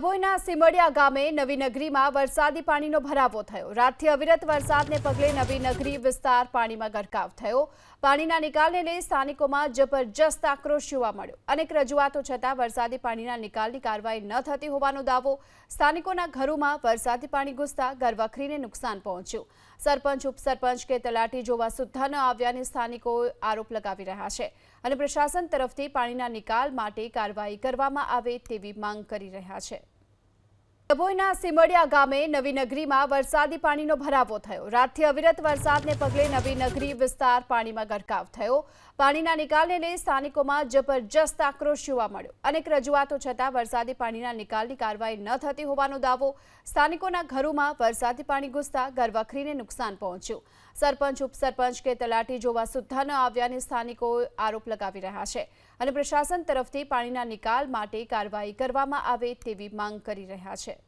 ડભોઈના સિમડિયા ગામે નવી નગરીમાં વરસાદી પાણીનો ભરાવો થયો। રાતથી અવિરત વરસાદને પગલે નવી નગરી વિસ્તાર પાણીમાં ગરકાવ થયો। પાણીના નિકાલને લઈ સ્થાનિકોમાં જબરજસ્ત આક્રોશ જોવા મળ્યો। અનેક રજૂઆતો છતાં વરસાદી પાણીના નિકાલની કાર્યવાહી ન થતી હોવાનો દાવો। સ્થાનિકોના ઘરોમાં વરસાદી પાણી ઘૂસતા ઘરવખરીને નુકસાન પહોંચ્યું। સરપંચ, ઉપસરપંચ કે તલાટી જોવા સુદ્ધા ન આવ્યાની સ્થાનિકો આરોપ લગાવી રહ્યા છે અને પ્રશાસન તરફથી પાણીના નિકાલ માટે કાર્યવાહી કરવામાં આવે તેવી માંગ કરી રહ્યા છે। ડભોઈના સિમડિયા ગામે નવી નગરીમાં વરસાદી પાણીનો ભરાવો થયો। રાતથી અવિરત વરસાદને પગલે નવી નગરી વિસ્તાર પાણીમાં ગરકાવ થયો। પાણીના નિકાલને લઈ સ્થાનિકોમાં જબરજસ્ત આક્રોશ જોવા મળ્યો। અનેક રજૂઆતો છતાં વરસાદી પાણીના નિકાલની કાર્યવાહી ન થતી હોવાનો દાવો। સ્થાનિકોના ઘરોમાં વરસાદી પાણી ઘૂસતા ઘરવખરીને નુકસાન પહોંચ્યું। સરપંચ, ઉપસરપંચ કે તલાટી જોવા સુદ્ધા ન આવ્યાની સ્થાનિકો આરોપ લગાવી રહ્યા છે અને પ્રશાસન તરફથી પાણીના નિકાલ માટે કાર્યવાહી કરવામાં આવે તેવી માંગ કરી રહ્યા છે।